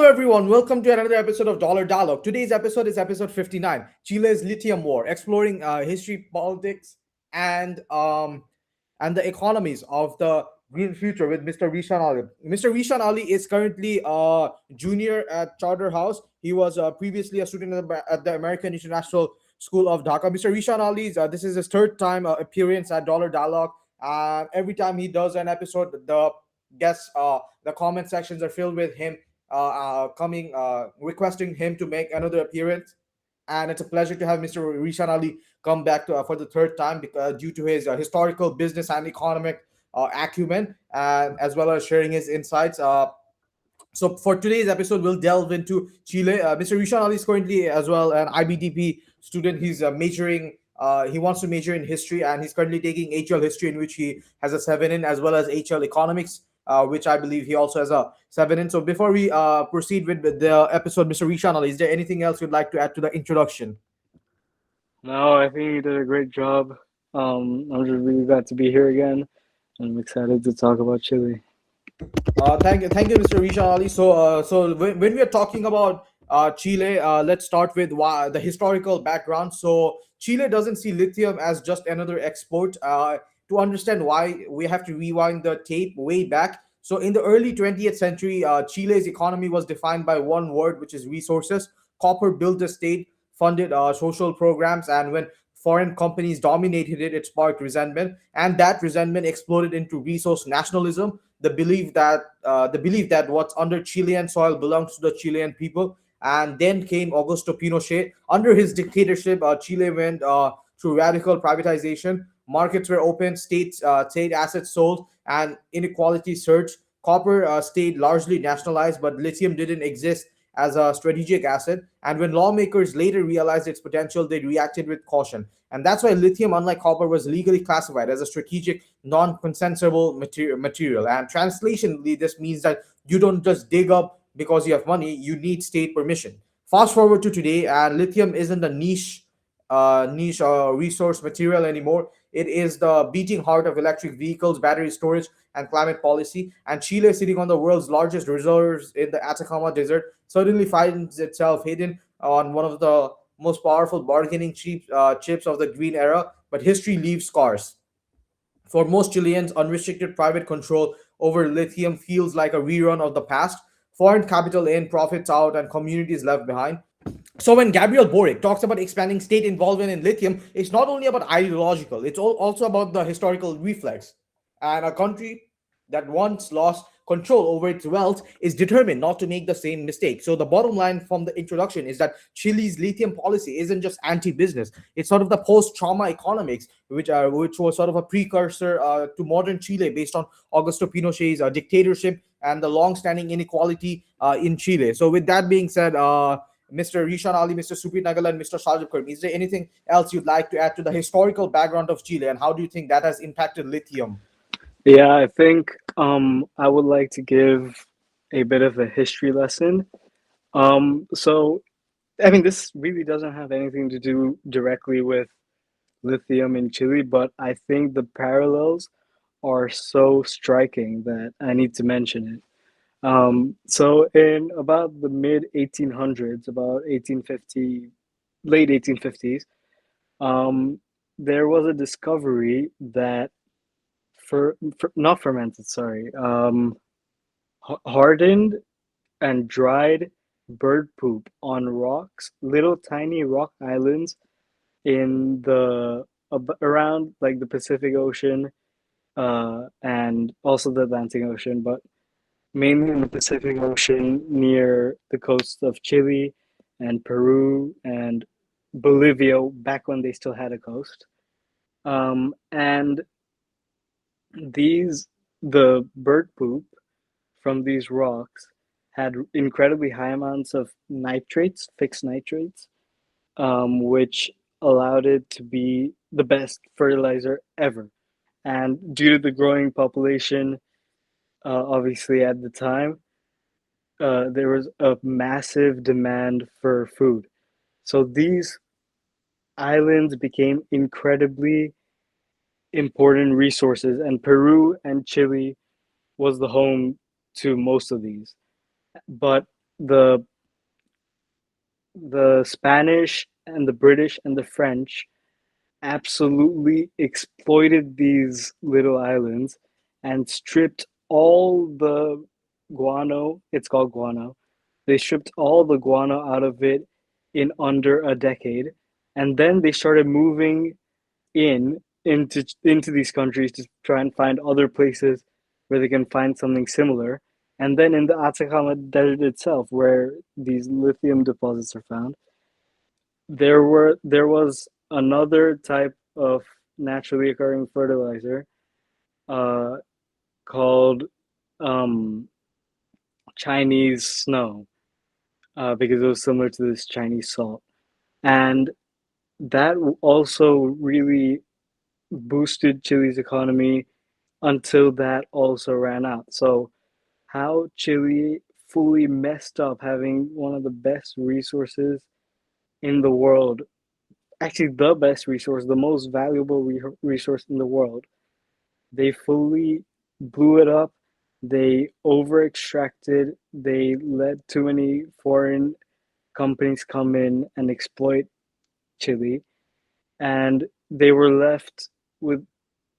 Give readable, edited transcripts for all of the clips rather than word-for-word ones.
everyone, welcome to another episode of Dollar Dialogue. Today's episode is episode 59, Chile's Lithium War, exploring history, politics, and um, and the economies of the green future with Mr. Rishan Ali. Mr. Rishan Ali is currently a junior at Charterhouse. He was previously a student at the American International School of Dhaka. Mr. Rishan Ali, this is his third time appearance at Dollar Dialogue. Every time he does an episode, the comment sections are filled with him coming requesting him to make another appearance, and it's a pleasure to have Mr. Rishan Ali come back for the third time due to his historical, business, and economic acumen, and as well as sharing his insights. So for today's episode, we'll delve into Chile. Mr. Rishan Ali is currently as well an IBDP student. He's majoring. He wants to major in history, and he's currently taking HL history, in which he has a 7 in, as well as HL economics, which I believe he also has a 7 in. So before we proceed with the episode, Mr. Rishan Ali, is there anything else you'd like to add to the introduction? No, I think you did a great job. I'm just really glad to be here again. I'm excited to talk about Chile. Thank you, Mr. Rishan Ali. So when we are talking about Chile, let's start with the historical background. So Chile doesn't see lithium as just another export. To understand why, we have to rewind the tape way back. So in the early 20th century, Chile's economy was defined by one word, which is resources. Copper built the state, funded social programs, and when foreign companies dominated it, it sparked resentment, and that resentment exploded into resource nationalism, the belief that what's under Chilean soil belongs to the Chilean people. And then came Augusto Pinochet. Under his dictatorship, Chile went through radical privatization. Markets were open, state assets sold, and inequality surged. Copper stayed largely nationalized, but lithium didn't exist as a strategic asset. And when lawmakers later realized its potential, they reacted with caution. And that's why lithium, unlike copper, was legally classified as a strategic, non-consensuable material. And translationally, this means that you don't just dig up because you have money; you need state permission. Fast forward to today, and lithium isn't a niche resource material anymore. It is the beating heart of electric vehicles, battery storage, and climate policy. And Chile, sitting on the world's largest reserves in the Atacama Desert, suddenly finds itself hidden on one of the most powerful bargaining chips of the green era. But history leaves scars. For most Chileans, unrestricted private control over lithium feels like a rerun of the past. Foreign capital in, profits out, and communities left behind. So when Gabriel Boric talks about expanding state involvement in lithium, it's not only about ideological, it's also about the historical reflex. And a country that once lost control over its wealth is determined not to make the same mistake. So the bottom line from the introduction is that Chile's lithium policy isn't just anti-business; it's sort of the post-trauma economics, which was sort of a precursor to modern Chile, based on Augusto Pinochet's dictatorship and the long-standing inequality in Chile. So with that being said, Mr. Rishan Ali, Mr. Supit Nagal, and Mr. Sajib Kurmi, is there anything else you'd like to add to the historical background of Chile, and how do you think that has impacted lithium? Yeah, I think I would like to give a bit of a history lesson. So I mean, this really doesn't have anything to do directly with lithium in Chile, but I think the parallels are so striking that I need to mention it. So in about the mid 1800s, about 1850, late 1850s, um, there was a discovery that for not fermented, sorry, hardened and dried bird poop on rocks, little tiny rock islands in the around like the Pacific Ocean, and also the Atlantic Ocean, but mainly in the Pacific Ocean near the coast of Chile and Peru and Bolivia back when they still had a coast. And these the bird poop from these rocks had incredibly high amounts of nitrates, fixed nitrates, which allowed it to be the best fertilizer ever. And due to the growing population, obviously at the time, there was a massive demand for food. So these islands became incredibly important resources, and Peru and Chile was the home to most of these. But the Spanish and the British and the French absolutely exploited these little islands and stripped all the guano. It's called guano. They stripped all the guano out of it in under a decade, and then they started moving into these countries to try and find other places where they can find something similar. And then in the Atacama Desert itself, where these lithium deposits are found, there was another type of naturally occurring fertilizer uh, called um, Chinese snow because it was similar to this Chinese salt, and that also really boosted Chile's economy until that also ran out. So how Chile fully messed up having one of the best resources in the world, actually the best resource, the most valuable resource in the world. They fully blew it up. They over extracted. They let too many foreign companies come in and exploit Chile. And they were left with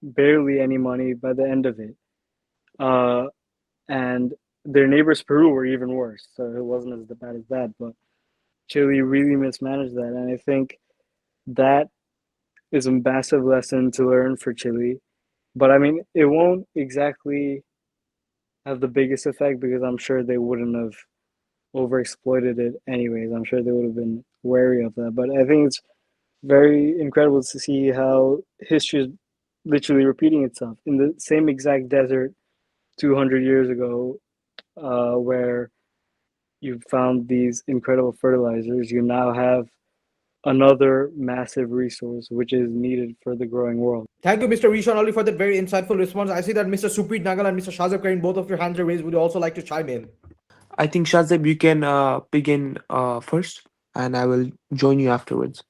barely any money by the end of it. Uh, and their neighbors, Peru, were even worse. So it wasn't as bad as that. But Chile really mismanaged that. And I think that is a massive lesson to learn for Chile. But I mean, it won't exactly have the biggest effect because I'm sure they wouldn't have overexploited it anyways. I'm sure they would have been wary of that. But I think it's very incredible to see how history is literally repeating itself in the same exact desert 200 years ago, where you found these incredible fertilizers. You now have another massive resource which is needed for the growing world. Thank you, Mr. Rishan Ali, for that very insightful response. I see that Mr. Supreet Nagal and Mr. Shazab Karim, both of your hands are raised. Would you also like to chime in? I think Shazib, you can begin first, and I will join you afterwards.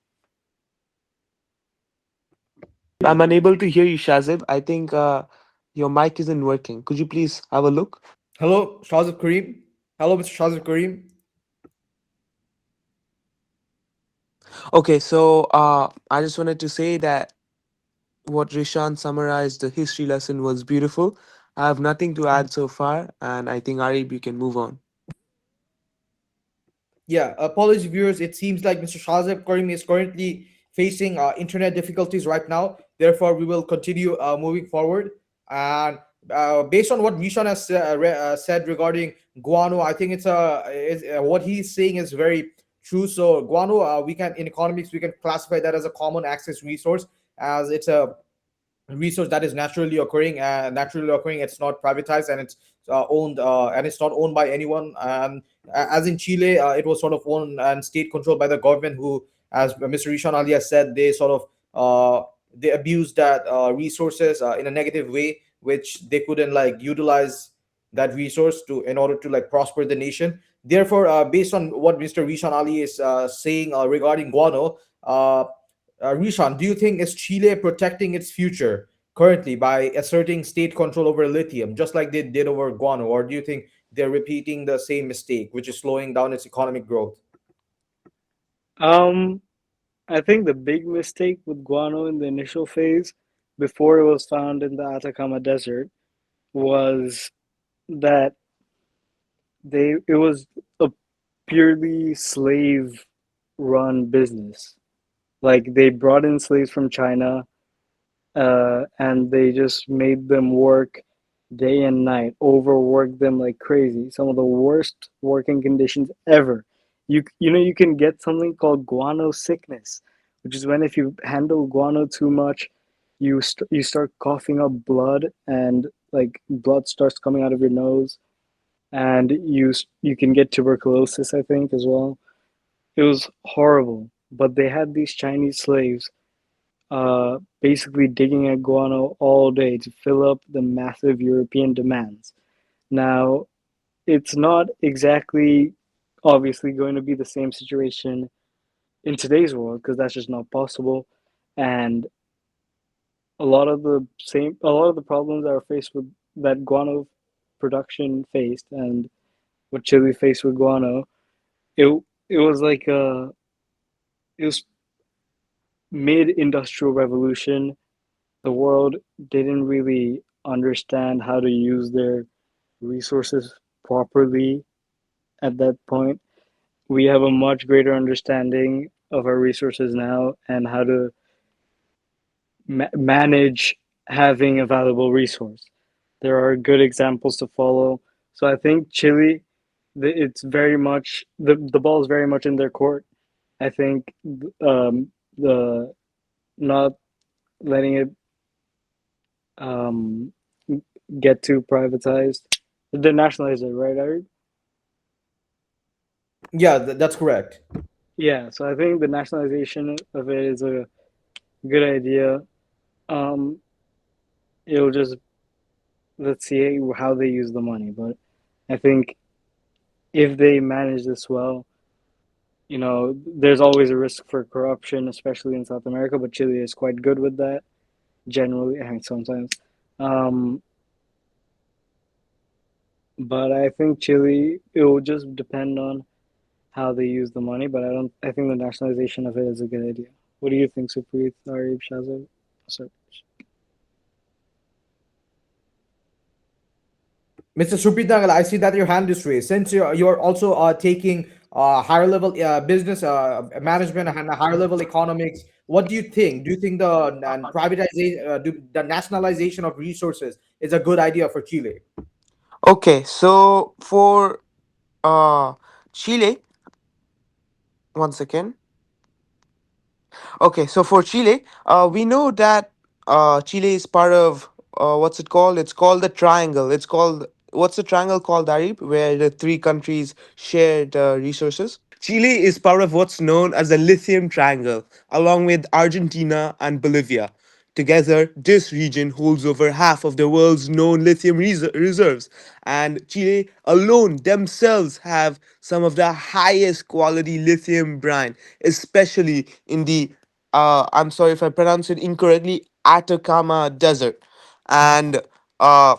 I'm unable to hear you, Shazib. I think your mic isn't working. Could you please have a look? Hello, Shazab Karim. Hello, Mr. Shazab Karim. Okay, so I just wanted to say that what Rishan summarized, the history lesson was beautiful. I have nothing to add so far, and I think Arib, you can move on. Yeah, apologies, viewers. It seems like Mr. Shazab Karim is currently facing internet difficulties right now. Therefore, we will continue moving forward. And based on what Mishan has said regarding guano, I think what he's saying is very true. So, guano, we can in economics we can classify that as a common access resource, as it's a resource that is naturally occurring. It's not privatized, and it's owned and it's not owned by anyone. As in Chile, it was sort of owned and state controlled by the government, who, as Mr. Rishan Ali has said, they sort of they abused that resources in a negative way, which they couldn't like utilize that resource to in order to like prosper the nation. Therefore, based on what Mr. Rishan Ali is saying regarding guano, Rishan, do you think is Chile protecting its future currently by asserting state control over lithium, just like they did over guano, or do you think they're repeating the same mistake, which is slowing down its economic growth? Um, I think the big mistake with guano in the initial phase, before it was found in the Atacama Desert, was that they it was a purely slave run business. Like they brought in slaves from China, and they just made them work day and night, overworked them like crazy. Some of the worst working conditions ever. You know you can get something called guano sickness, which is when if you handle guano too much, you start coughing up blood and like blood starts coming out of your nose, and you can get tuberculosis, I think, as well. It was horrible, but they had these Chinese slaves basically digging at guano all day to fill up the massive European demands. Now, it's not exactly obviously going to be the same situation in today's world because that's just not possible. And a lot of the problems that are faced with that guano production faced and what Chile faced with guano, it it was like it was mid-industrial revolution. The world didn't really understand how to use their resources properly at that point. We have a much greater understanding of our resources now and how to manage having a valuable resource. There are good examples to follow. So I think Chile, it's very much the ball is very much in their court. I think the not letting it um, get too privatized, the nationalize it, right, Eric? Yeah, that's correct. Yeah. So I think the nationalization of it is a good idea. Um, it'll just let's see how they use the money, but I think if they manage this well, there's always a risk for corruption, especially in South America, but Chile is quite good with that generally, I mean, sometimes. Um, but I think Chile, it will just depend on how they use the money, but I think the nationalization of it is a good idea. What do you think, Supreet, Arif, Shazad? Sorry. Mr. Supritangal, I see that your hand is raised. Since you're also taking higher level business management and higher level economics, what do you think? Do you think the privatization, the nationalization of resources is a good idea for Chile? Okay, so for Chile, one second. Okay, so for Chile, we know that Chile is part of what's it called? It's called the triangle. It's called what's the triangle called, Arif, where the three countries share the resources? Chile is part of what's known as the Lithium Triangle, along with Argentina and Bolivia. Together, this region holds over half of the world's known lithium reserves, and Chile alone themselves have some of the highest quality lithium brine, especially in the, I'm sorry if I pronounce it incorrectly, Atacama Desert. And uh,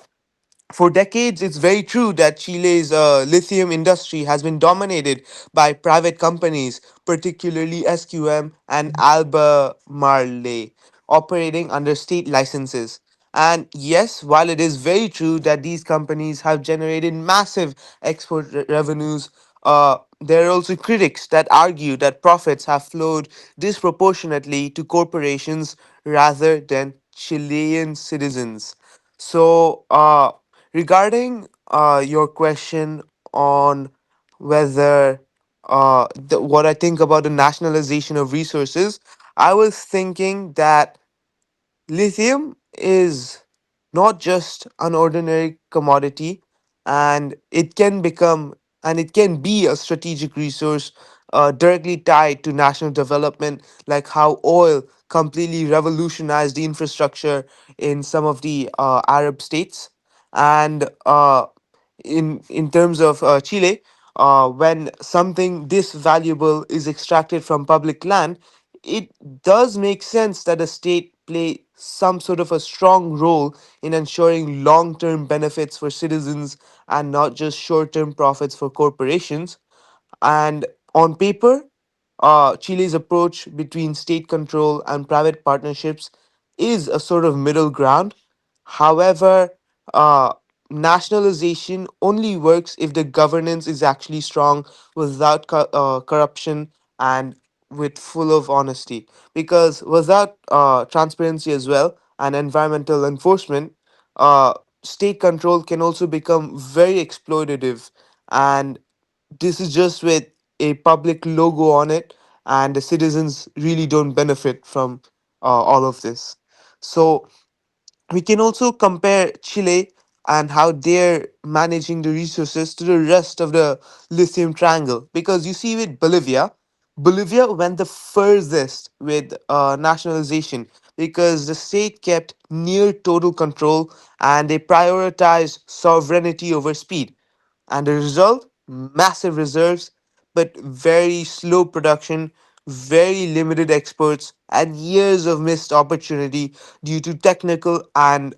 for decades, it's very true that Chile's lithium industry has been dominated by private companies, particularly SQM and Albemarle, operating under state licenses. And yes, while it is very true that these companies have generated massive export revenues, there are also critics that argue that profits have flowed disproportionately to corporations rather than Chilean citizens. So, regarding your question on whether what I think about the nationalization of resources, I was thinking that lithium is not just an ordinary commodity, and it can be a strategic resource directly tied to national development, like how oil completely revolutionized the infrastructure in some of the Arab states. And in terms of Chile, when something this valuable is extracted from public land, it does make sense that a state play some sort of a strong role in ensuring long-term benefits for citizens and not just short-term profits for corporations. And on paper, Chile's approach between state control and private partnerships is a sort of middle ground. However, uh, nationalization only works if the governance is actually strong, without corruption, and with full of honesty. Because without transparency as well and environmental enforcement, uh, state control can also become very exploitative, and this is just with a public logo on it, and the citizens really don't benefit from all of this. So we can also compare Chile and how they're managing the resources to the rest of the lithium triangle, because you see with Bolivia went the furthest with nationalization, because the state kept near total control and they prioritized sovereignty over speed, and the result, massive reserves, but very slow production, very limited exports, and years of missed opportunity due to technical and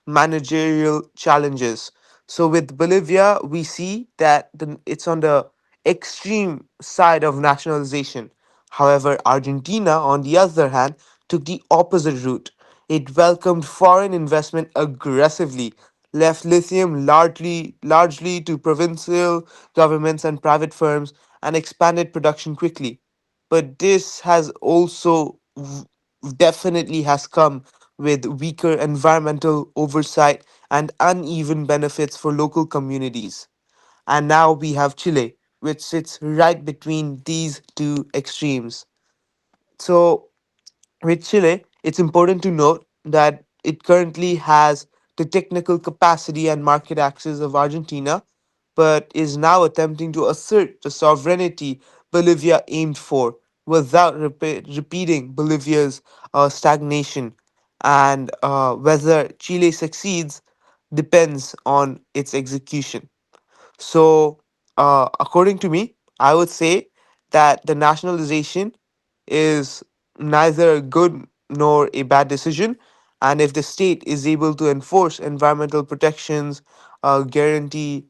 managerial challenges. So with Bolivia, we see that it's on the extreme side of nationalization. However, Argentina, on the other hand, took the opposite route. It welcomed foreign investment aggressively, left lithium largely to provincial governments and private firms, and expanded production quickly. But this has also definitely has come with weaker environmental oversight and uneven benefits for local communities. And now we have Chile, which sits right between these two extremes. So, with Chile, it's important to note that it currently has the technical capacity and market access of Argentina, but is now attempting to assert the sovereignty Bolivia aimed for without repeating Bolivia's stagnation. And whether Chile succeeds depends on its execution. So, according to me, I would say that the nationalization is neither a good nor a bad decision. And if the state is able to enforce environmental protections, guarantee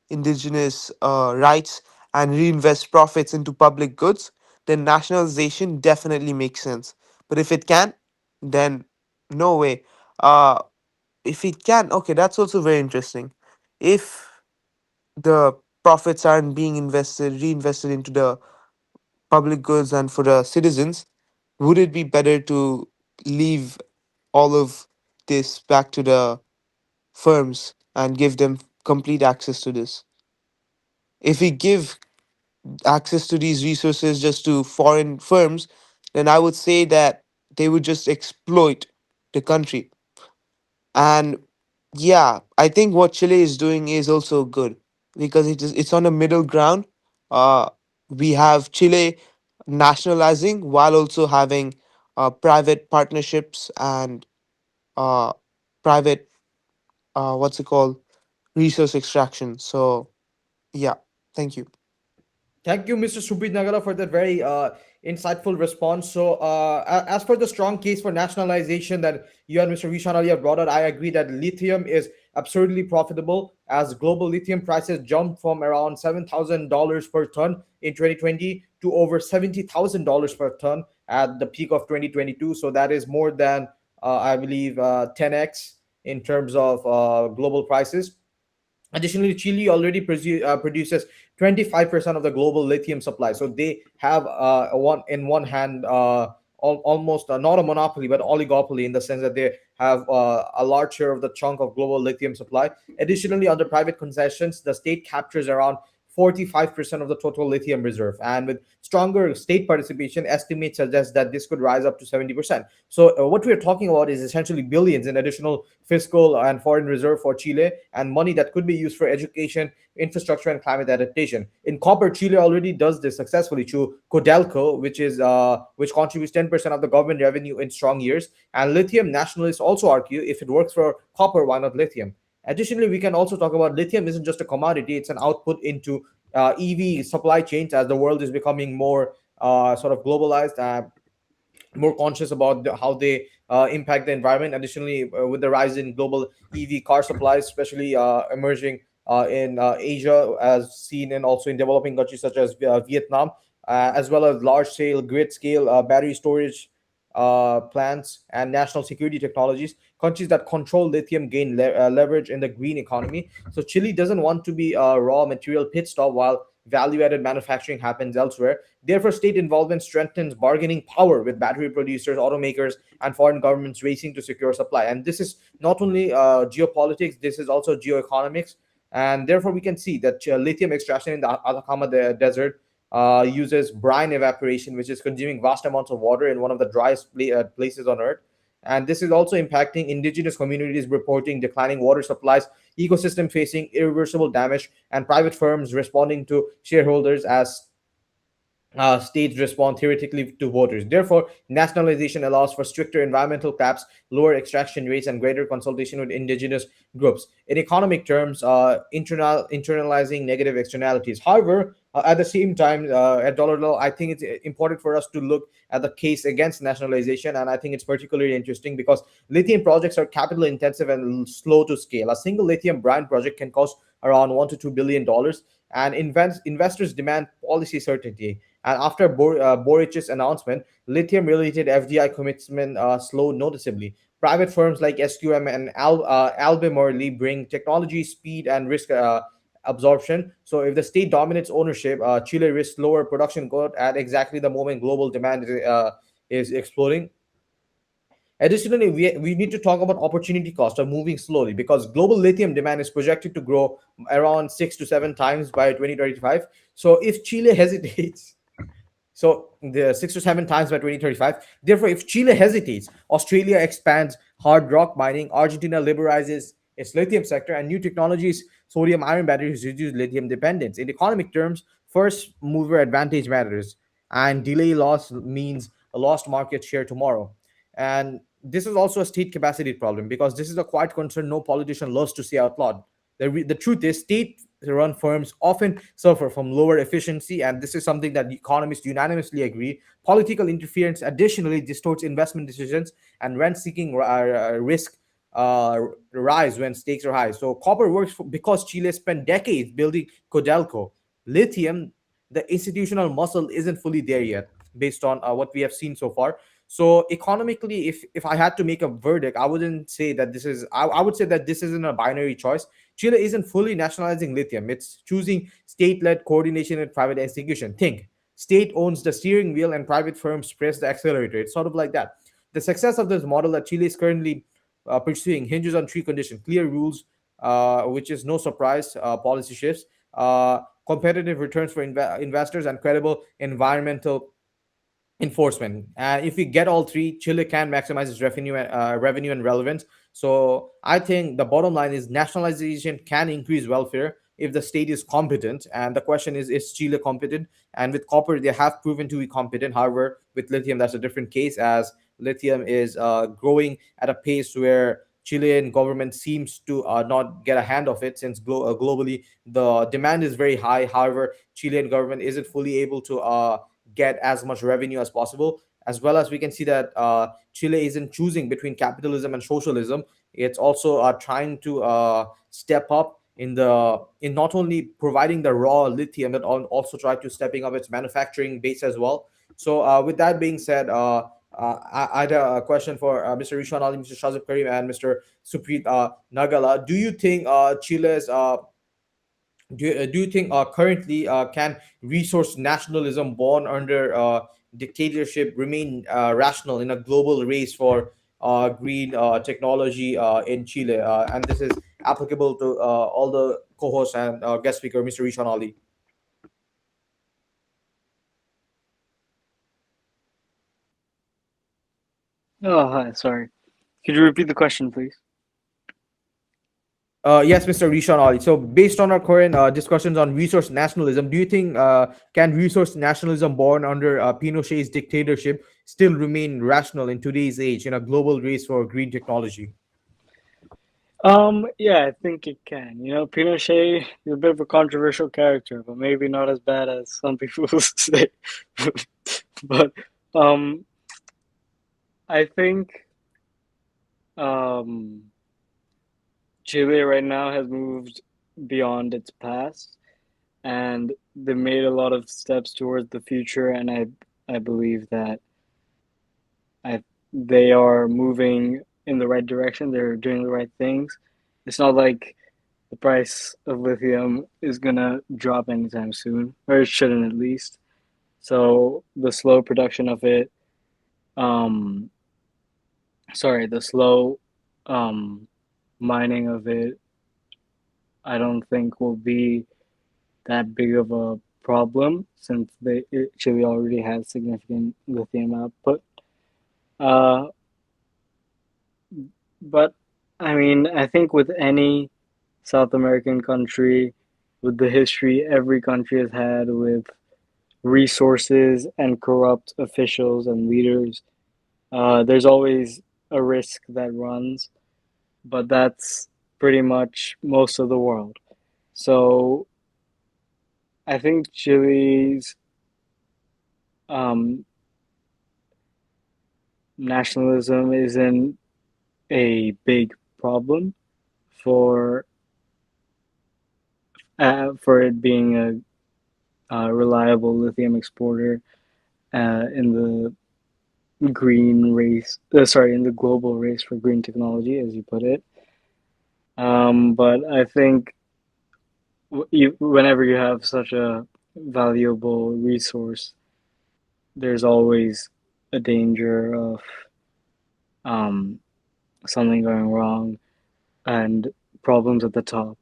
indigenous rights, and reinvest profits into public goods, then nationalization definitely makes sense. But if it can't, then no way. Uh, if it can, okay, that's also very interesting. If the profits aren't being reinvested into the public goods and for the citizens, would it be better to leave all of this back to the firms and give them complete access to this? If we give access to these resources just to foreign firms, then I would say that they would just exploit the country. And yeah, I think what Chile is doing is also good because it's on a middle ground. Uh, we have Chile nationalizing while also having private partnerships and uh, private what's it called, resource extraction. So yeah, thank you. Thank you, Mr. Subit Nagala, for that very insightful response. So, as for the strong case for nationalization that you and Mr. Rishan earlier brought out, I agree that lithium is absurdly profitable as global lithium prices jumped from around $7,000 per ton in 2020 to over $70,000 per ton at the peak of 2022. So, that is more than, I believe, 10x in terms of global prices. Additionally, Chile already produces 25% of the global lithium supply. So they have one hand, almost not a monopoly but oligopoly, in the sense that they have a large share of the chunk of global lithium supply. Additionally, under private concessions, the state captures around 45% of the total lithium reserve. And with stronger state participation, estimates suggest that this could rise up to 70%. So, what we're talking about is essentially billions in additional fiscal and foreign reserve for Chile, and money that could be used for education, infrastructure, and climate adaptation. In copper, Chile already does this successfully through Codelco, which contributes 10% of the government revenue in strong years. And lithium nationalists also argue if it works for copper, why not lithium? Additionally, we can also talk about lithium isn't just a commodity; it's an output into EV supply chains as the world is becoming more sort of globalized. More conscious about how they impact the environment. Additionally, with the rise in global EV car supplies, especially emerging in Asia, as seen in also in developing countries such as Vietnam, as well as large scale, grid scale battery storage plants and national security technologies. Countries that control lithium gain leverage in the green economy. So Chile doesn't want to be a raw material pit stop while value-added manufacturing happens elsewhere. Therefore, state involvement strengthens bargaining power with battery producers, automakers, and foreign governments racing to secure supply. And this is not only geopolitics; this is also geoeconomics. And therefore, we can see that lithium extraction in the Atacama desert uses brine evaporation, which is consuming vast amounts of water in one of the driest places on Earth. And this is also impacting indigenous communities, reporting declining water supplies, ecosystem facing irreversible damage, and private firms responding to shareholders as states respond theoretically to voters. Therefore, nationalization allows for stricter environmental caps, lower extraction rates, and greater consultation with indigenous groups. In economic terms, internalizing negative externalities. However, At the same time, at dollar level, I think it's important for us to look at the case against nationalization, and I think it's particularly interesting because lithium projects are capital intensive and slow to scale. A single lithium brine project can cost around $1 to $2 billion, and investors demand policy certainty. And after Boric's announcement, lithium-related FDI commitment slowed noticeably. Private firms like SQM and Albemarle bring technology, speed, and risk absorption. So if the state dominates ownership, Chile risks lower production growth at exactly the moment global demand is exploding. Additionally, we need to talk about opportunity cost of moving slowly because global lithium demand is projected to grow around 6 to 7 times by 2035. So if Chile hesitates, so the 6 to 7 times by 2035. Therefore, if Chile hesitates, Australia expands hard rock mining, Argentina liberalizes its lithium sector, and new technologies, sodium ion batteries, reduce lithium dependence. In economic terms, first mover advantage matters, and delay loss means a lost market share tomorrow. And this is also a state capacity problem because this is a quiet concern no politician loves to say out loud. The truth is, state run firms often suffer from lower efficiency, and this is something that economists unanimously agree. Political interference additionally distorts investment decisions, and rent seeking risk uh, rise when stakes are high. So, copper works because Chile spent decades building Codelco. Lithium, the institutional muscle, isn't fully there yet, based on what we have seen so far. So economically, if I had to make a verdict, I wouldn't say that this is. I would say that this isn't a binary choice. Chile isn't fully nationalizing lithium. It's choosing state-led coordination and private execution. Think, state owns the steering wheel and private firms press the accelerator. It's sort of like that. The success of this model that Chile is currently pursuing hinges on three conditions: clear rules, which is no surprise, policy shifts, competitive returns for investors, and credible environmental enforcement. And if we get all three, Chile can maximize its revenue and relevance. So I think the bottom line is nationalization can increase welfare if the state is competent. And the question is Chile competent? And with copper, they have proven to be competent. However, with lithium, that's a different case, as lithium is growing at a pace where Chilean government seems to not get a hand of it, since globally the demand is very high. However, Chilean government isn't fully able to get as much revenue as possible. As well as we can see that Chile isn't choosing between capitalism and socialism. It's also trying to step up in not only providing the raw lithium, but also try to stepping up its manufacturing base as well. So with that being said, I had a question for Mr. Rishan Ali, Mr. Shazib Karim, and Mr. Supreet Nagala. Do you think Chile's do you think currently can resource nationalism born under dictatorship remain rational in a global race for green technology in Chile? And this is applicable to all the co-hosts and guest speaker, Mr. Rishan Ali. Oh, hi, sorry. Could you repeat the question, please? Yes, Mr. Rishan Ali. So, based on our current discussions on resource nationalism, do you think can resource nationalism born under Pinochet's dictatorship still remain rational in today's age in a global race for green technology? Yeah, I think it can. You know, Pinochet is a bit of a controversial character, but maybe not as bad as some people say. But um, I think um, Chile right now has moved beyond its past, and they made a lot of steps towards the future, and I believe that I they are moving in the right direction. They're doing the right things. It's not like the price of lithium is gonna drop anytime soon, or it shouldn't at least. So the slow production of it, um, the slow um, mining of it, I don't think will be that big of a problem since Chile already has significant lithium output. Uh, but I mean, I think with any South American country, with the history every country has had with resources and corrupt officials and leaders, there's always a risk that runs, but that's pretty much most of the world. So I think Chile's um, nationalism isn't a big problem for for it being a reliable lithium exporter in the green race. Sorry, in the global race for green technology, as you put it. But I think whenever you have such a valuable resource, there's always a danger of um, something going wrong and problems at the top.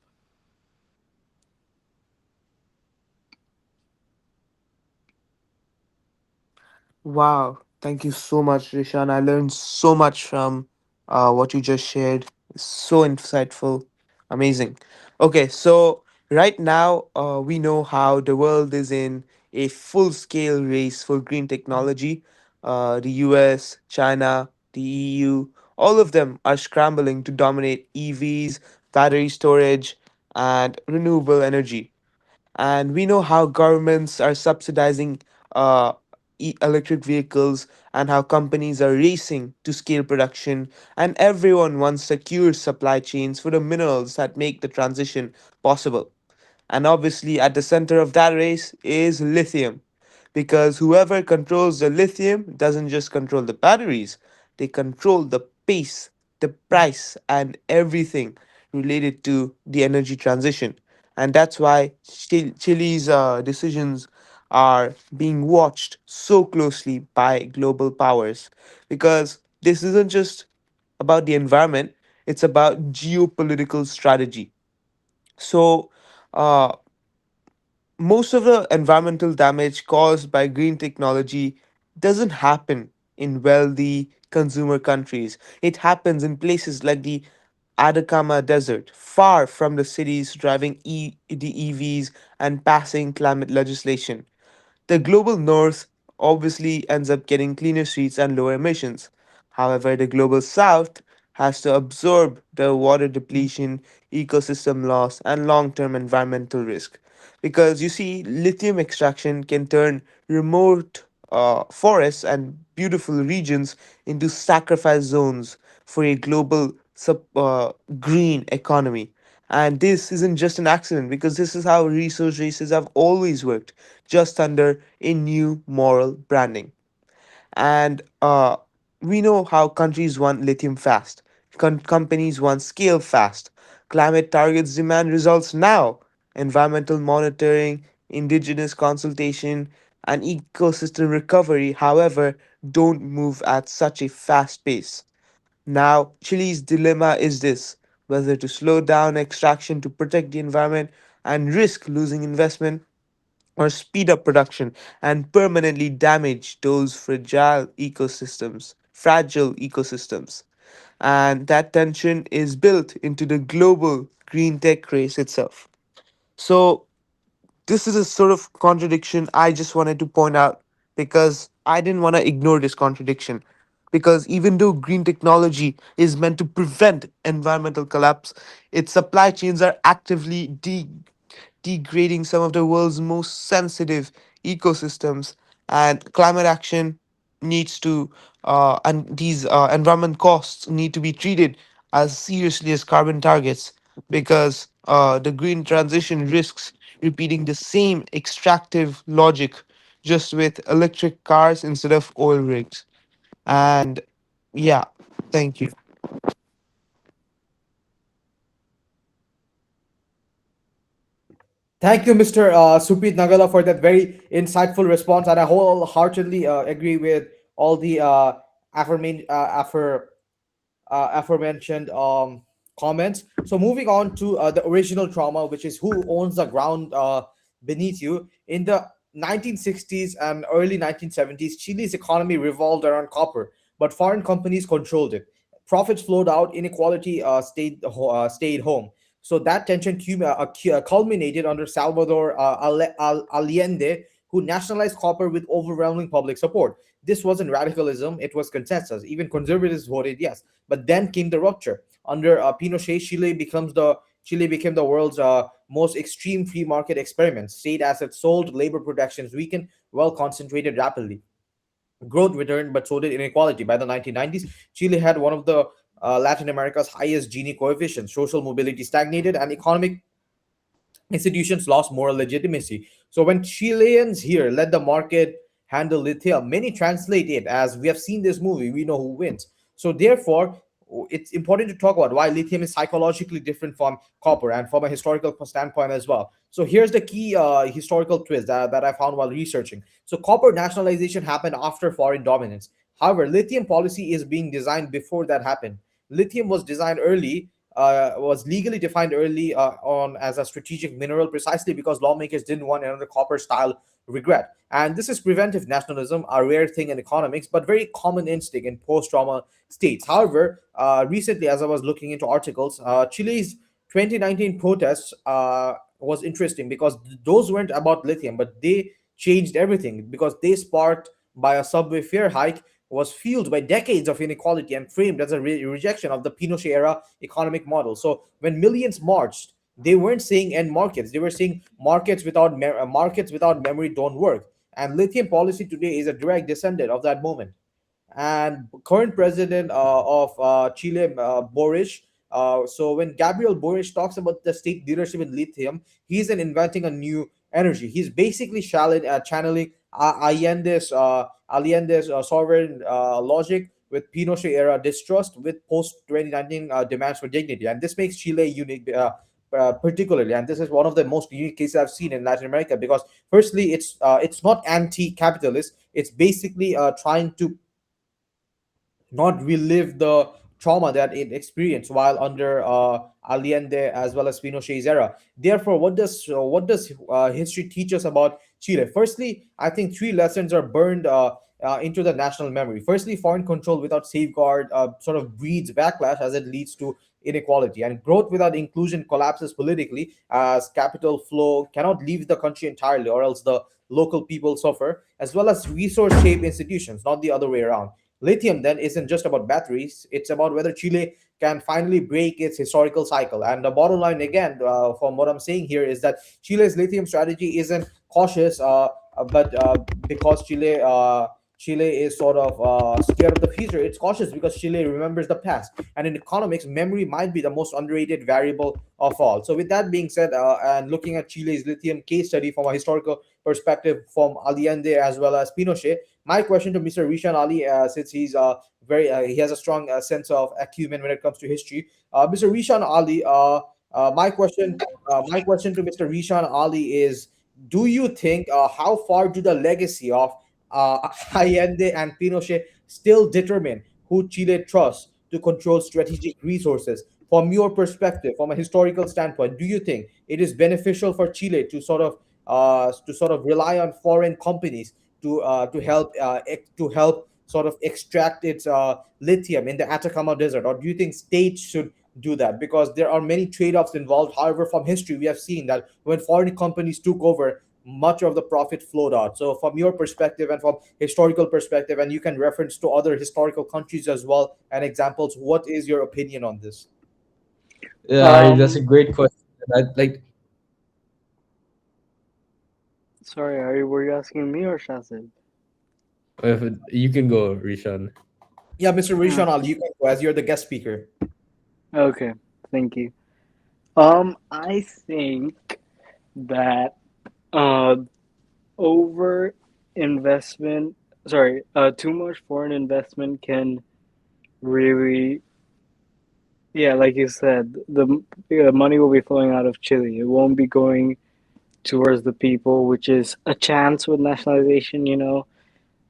Wow, thank you so much, Rishan. I learned so much from what you just shared. So insightful, amazing. Okay, so right now we know how the world is in a full-scale race for green technology. The US, China, the EU, all of them are scrambling to dominate EVs, battery storage, and renewable energy. And we know how governments are subsidizing uh, electric vehicles, and how companies are racing to scale production, and everyone wants secure supply chains for the minerals that make the transition possible. And obviously, at the center of that race is lithium, because whoever controls the lithium doesn't just control the batteries, they control the pace, the price, and everything related to the energy transition. And that's why Chile's decisions are being watched so closely by global powers, because this isn't just about the environment, it's about geopolitical strategy. So, uh, most of the environmental damage caused by green technology doesn't happen in wealthy consumer countries. It happens in places like the Atacama Desert, far from the cities driving the EVs and passing climate legislation. The global north obviously ends up getting cleaner streets and lower emissions. However, the global south has to absorb the water depletion, ecosystem loss, and long term environmental risk. Because you see, lithium extraction can turn remote forests and beautiful regions into sacrifice zones for a global green economy. And this isn't just an accident, because this is how resource races have always worked, just under a new moral branding. And we know how countries want lithium fast, companies want scale fast, climate targets demand results now, environmental monitoring, indigenous consultation, and ecosystem recovery, however, don't move at such a fast pace. Now, Chile's dilemma is this: whether to slow down extraction to protect the environment and risk losing investment, or speed up production and permanently damage those fragile ecosystems. And that tension is built into the global green tech race itself. So, this is a sort of contradiction I just wanted to point out, because I didn't want to ignore this contradiction. Because even though green technology is meant to prevent environmental collapse, its supply chains are actively degrading some of the world's most sensitive ecosystems, and climate action needs to and these environment costs need to be treated as seriously as carbon targets, because the green transition risks repeating the same extractive logic, just with electric cars instead of oil rigs. And yeah, thank you. Thank you, Mr. Supit Nagala, for that very insightful response, and I wholeheartedly agree with all the affirmation, aforementioned comments. So moving on to the original trauma, which is who owns the ground beneath you. In the 1960s and early 1970s, Chile's economy revolved around copper, but foreign companies controlled it. Profits flowed out, inequality stayed home. So that tension culminated under Salvador Allende, who nationalized copper with overwhelming public support. This wasn't radicalism; it was consensus. Even conservatives voted yes. But then came the rupture. Under Pinochet, Chile became the world's most extreme free market experiments. State assets sold, labor protections weakened, wealth concentrated rapidly. Growth returned, but so did inequality. By the 1990s, Chile had one of the Latin America's highest Gini coefficients. Social mobility stagnated, and economic institutions lost moral legitimacy. So when Chileans here let the market handle lithium, many translate it as we have seen this movie, we know who wins. So therefore, it's important to talk about why lithium is psychologically different from copper and from a historical standpoint as well. So here's the key historical twist that I found while researching. So copper nationalization happened after foreign dominance. However, lithium policy is being designed before that happened. Lithium was designed early, was legally defined early on as a strategic mineral precisely because lawmakers didn't want another copper style regret. And this is preventive nationalism, a rare thing in economics, but very common instinct in post trauma states. However, recently, as I was looking into articles, Chile's 2019 protests was interesting because those weren't about lithium, but they changed everything because they sparked by a subway fare hike, was fueled by decades of inequality and framed as a rejection of the Pinochet era economic model. So when millions marched, they weren't saying end markets; they were saying markets without memory don't work. And lithium policy today is a direct descendant of that moment. And current president of Chile, Boric. So when Gabriel Boric talks about the state leadership in lithium, he's inventing a new energy. He's basically channeling Allende's sovereign logic with Pinochet era distrust with post 2019 demands for dignity, and this makes Chile unique. Particularly, and this is one of the most unique cases I've seen in Latin America because, firstly, it's not anti-capitalist. It's basically trying to not relive the trauma that it experienced while under Allende as well as Pinochet's era. Therefore, what does history teach us about Chile? Firstly, I think three lessons are burned into the national memory. Firstly, foreign control without safeguard sort of breeds backlash as it leads to inequality, and growth without inclusion collapses politically as capital flow cannot leave the country entirely, or else the local people suffer, as well as resource shaped institutions, not the other way around. Lithium then isn't just about batteries, it's about whether Chile can finally break its historical cycle. And the bottom line, again, from what I'm saying here, is that Chile's lithium strategy isn't cautious, but because Chile is sort of scared of the future. It's cautious because Chile remembers the past. And in economics, memory might be the most underrated variable of all. So, with that being said, and looking at Chile's lithium case study from a historical perspective from Allende as well as Pinochet, my question to Mr. Rishan Ali, since he has a strong sense of acumen when it comes to history, Mr. Rishan Ali, my question to Mr. Rishan Ali is: do you think how far do the legacy of Allende and Pinochet still determine who Chile trusts to control strategic resources? From your perspective, from a historical standpoint, do you think it is beneficial for Chile to sort of rely on foreign companies to help sort of extract its lithium in the Atacama Desert, or do you think states should do that? Because there are many trade-offs involved. However, from history, we have seen that when foreign companies took over, much of the profit flowed out. So, from your perspective and from historical perspective, and you can reference to other historical countries as well and examples, what is your opinion on this? Yeah, Ari, that's a Um, great question. Like, Sorry, were you asking me or Shazib? if you can go, Rishan. Yeah, Mr. Uh, Rishon Ali, you can go as you're the guest speaker. okay, thank you. I think that uh, over investment, sorry, too much foreign investment can really, yeah, like you said, the money will be flowing out of Chile. It won't be going towards the people, which is a chance with nationalization,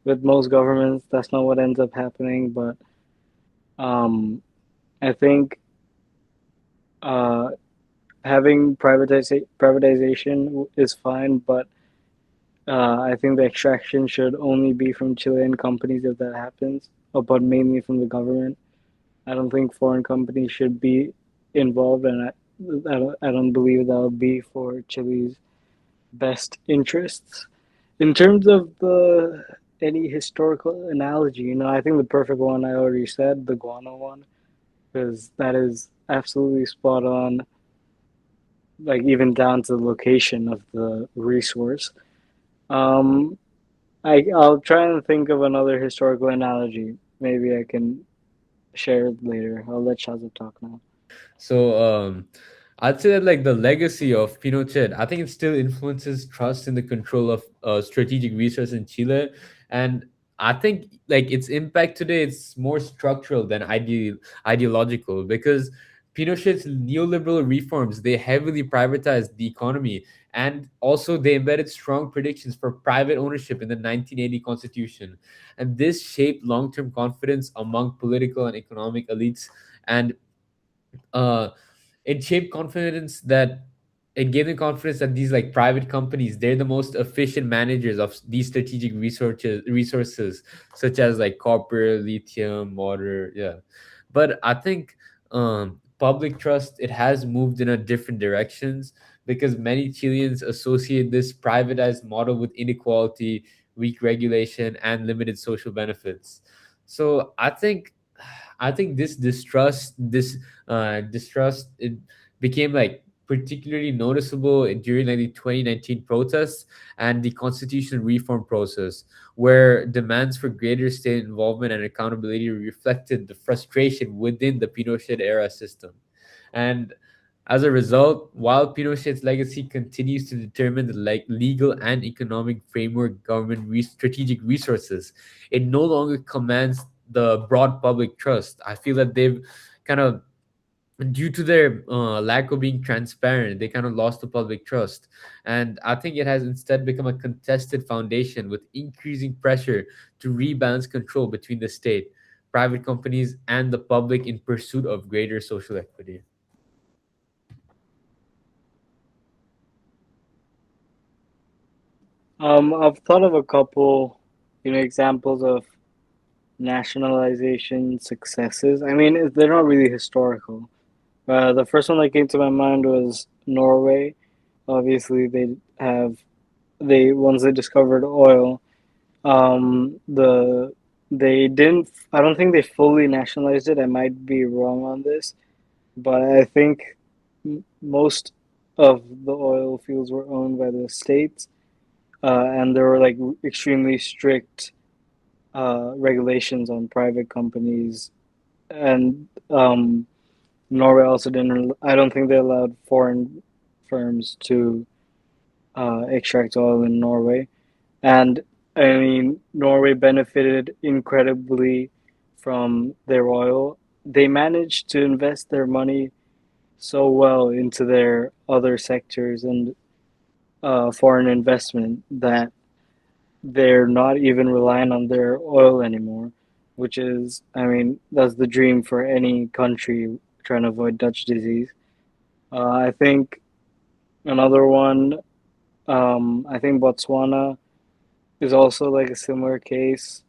with most governments, that's not what ends up happening. But um, I think uh, having privatization is fine, but I think the extraction should only be from Chilean companies if that happens, but mainly from the government. I don't think foreign companies should be involved, and I don't believe that would be for Chile's best interests. In terms of the any historical analogy, I think the perfect one I already said, the guano one, because that is absolutely spot on. like even down to the location of the resource. Um, I'll try and think of another historical analogy. Maybe I can share it later. I'll let Shazza talk now. So I'd say that like the legacy of Pinochet, I think it still influences trust in the control of strategic resource in Chile, and I think like its impact today it's more structural than ideological because Pinochet's neoliberal reforms they heavily privatized the economy and also they embedded strong predictions for private ownership in the 1980 constitution, and this shaped long-term confidence among political and economic elites and uh, it shaped confidence that it gave them confidence that these like private companies they're the most efficient managers of these strategic resources such as like copper, lithium, water, yeah. But I think public trust it has moved in a different directions because many Chileans associate this privatized model with inequality, weak regulation, and limited social benefits. So I think this distrust it became like particularly noticeable during like the 2019 protests and the constitutional reform process, where demands for greater state involvement and accountability reflected the frustration within the Pinochet era system. And as a result, while Pinochet's legacy continues to determine the legal and economic framework government strategic resources, it no longer commands the broad public trust. I feel that they've kind of, due to their lack of being transparent, they kind of lost the public trust. And I think it has instead become a contested foundation with increasing pressure to rebalance control between the state, private companies, and the public in pursuit of greater social equity. I've thought of a couple, examples of nationalization successes. I mean, they're not really historical. The first one that came to my mind was Norway. Obviously, they once they discovered oil, they didn't. I don't think they fully nationalized it. I might be wrong on this, but I think most of the oil fields were owned by the states, and there were like extremely strict regulations on private companies, and Norway also didn't. I don't think they allowed foreign firms to extract oil in Norway, and I mean Norway benefited incredibly from their oil. They managed to invest their money so well into their other sectors and foreign investment that they're not even relying on their oil anymore, which is, I mean, that's the dream for any country trying to avoid Dutch disease. I think another one, I think Botswana is also like a similar case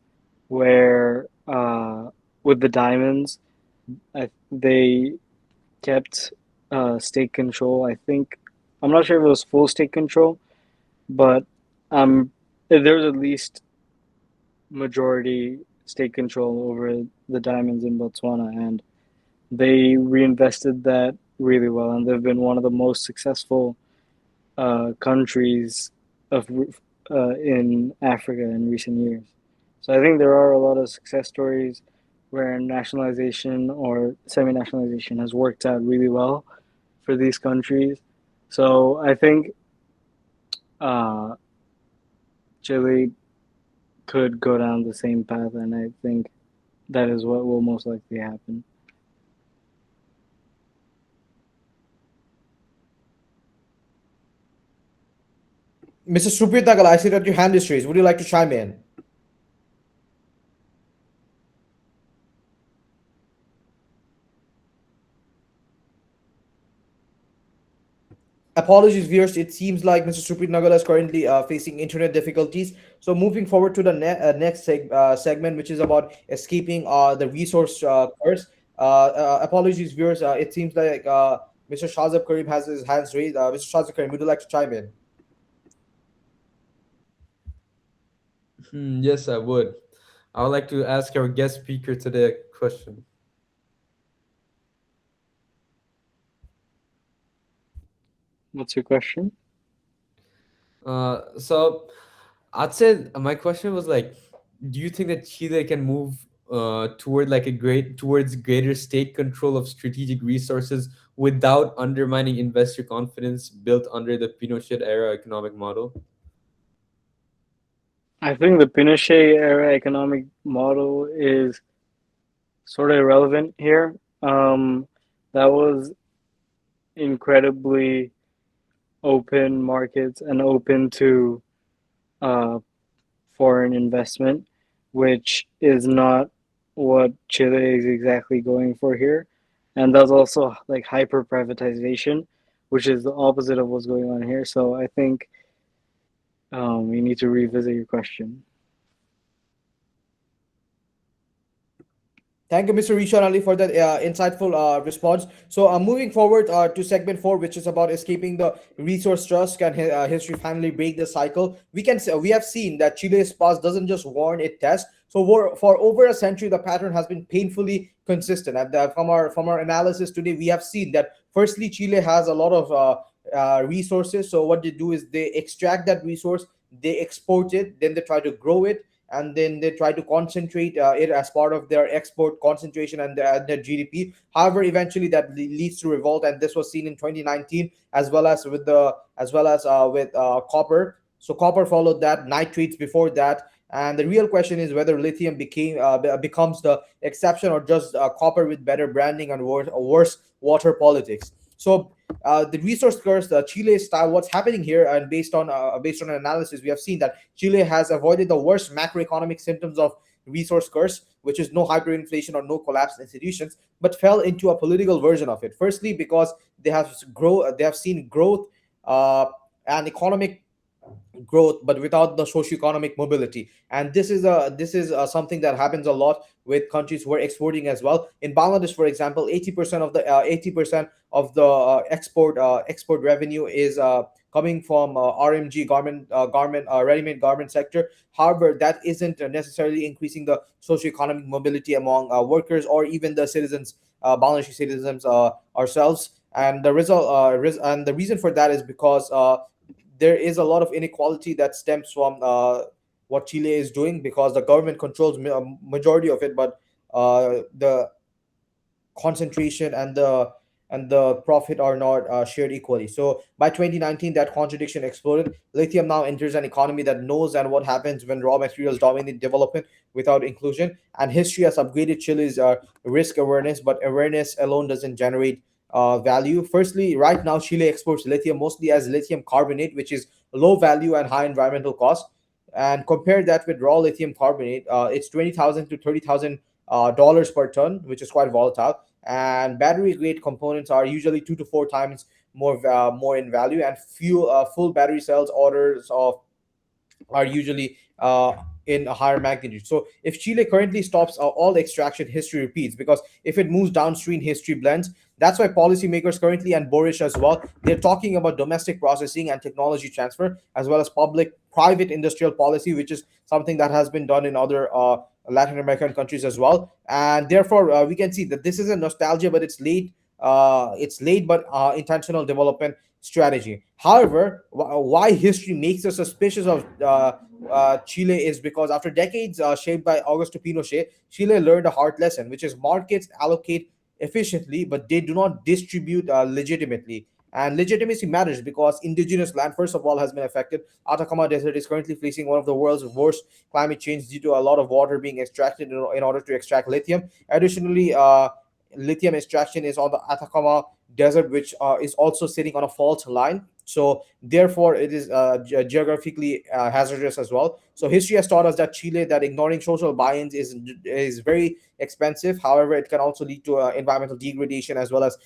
where with the diamonds, they kept state control. I think I'm not sure if it was full state control, but there was at least majority state control over the diamonds in Botswana, and they reinvested that really well, and they've been one of the most successful countries of in Africa in recent years. So I think there are a lot of success stories where nationalization or semi-nationalization has worked out really well for these countries. So I think uh, Chile could go down the same path, and I think that is what will most likely happen. Mr. Suprit Nagal, I see that your hand is raised. Would you like to chime in? Apologies, viewers. It seems like Mr. Suprit Nagal is currently facing internet difficulties. So, moving forward to the next segment, which is about escaping the resource curse. Apologies, viewers. It seems like Mr. Shazab Karim has his hands raised. Mr. Shazab Karim, would you like to chime in? Yes, I would. I would like to ask our guest speaker today a question. What's your question? So I'd say my question was like, do you think that Chile can move towards greater state control of strategic resources without undermining investor confidence built under the Pinochet era economic model? I think the Pinochet era economic model is sort of irrelevant here. That was incredibly open markets and open to uh, foreign investment, which is not what Chile is exactly going for here. And that's also like hyper privatization, which is the opposite of what's going on here. So I think you need to revisit your question. Thank you, Mr. Rishan Ali, for that insightful response. So, moving forward to segment four, which is about escaping the resource trust. Can history finally break the cycle? We have seen that Chile's past doesn't just warn; it tests. So, for over a century, the pattern has been painfully consistent. And from our analysis today, we have seen that firstly, Chile has a lot of resources. So, what they do is they extract that resource, they export it, then they try to grow it, and then they try to concentrate it as part of their export concentration and their GDP. However, eventually that leads to revolt, and this was seen in 2019 as well as with copper. So copper followed that, nitrates before that, and the real question is whether lithium becomes the exception or just copper with better branding and worse water politics. So the resource curse, the Chile style, what's happening here, and based on analysis, we have seen that Chile has avoided the worst macroeconomic symptoms of resource curse, which is no hyperinflation or no collapsed institutions, but fell into a political version of it. Firstly, because they have seen growth uh, and economic growth but without the socio-economic mobility, and this is something that happens a lot with countries who are exporting as well. In Bangladesh, for example, 80% of the export revenue is coming from RMG garment ready-made garment sector. However, that isn't necessarily increasing the socio-economic mobility among workers or even the citizens, Bangladeshi citizens ourselves. And the reason for that is because there is a lot of inequality that stems from what Chile is doing, because the government controls majority of it, but the concentration and the profit are not shared equally. So by 2019, that contradiction exploded. Lithium now enters an economy that knows and what happens when raw materials dominate development without inclusion. And history has upgraded Chile's risk awareness, but awareness alone doesn't generate value. Firstly, right now Chile exports lithium mostly as lithium carbonate, which is low value and high environmental cost. And compare that with raw lithium carbonate, it's 20,000 to 30,000 dollars per ton, which is quite volatile. And battery grade components are usually 2 to 4 times more in value, and full battery cells orders of are usually in a higher magnitude. So if Chile currently stops all extraction, history repeats, because if it moves downstream, history blends. That's why policymakers currently, and Boris as well, they're talking about domestic processing and technology transfer, as well as public private industrial policy, which is something that has been done in other Latin American countries as well. And therefore, we can see that this is a nostalgia, but it's late but intentional development strategy. However, why history makes us suspicious of Chile is because after decades shaped by Augusto Pinochet, Chile learned a hard lesson, which is markets allocate efficiently, but they do not distribute legitimately. And legitimacy matters because indigenous land, first of all, has been affected. Atacama Desert is currently facing one of the world's worst climate change due to a lot of water being extracted in order to extract lithium. Additionally, lithium extraction is on the Atacama Desert, which is also sitting on a fault line. So therefore, it is geographically hazardous as well. So history has taught us that Chile, that ignoring social buy-ins is very expensive. However, it can also lead to environmental degradation, as well as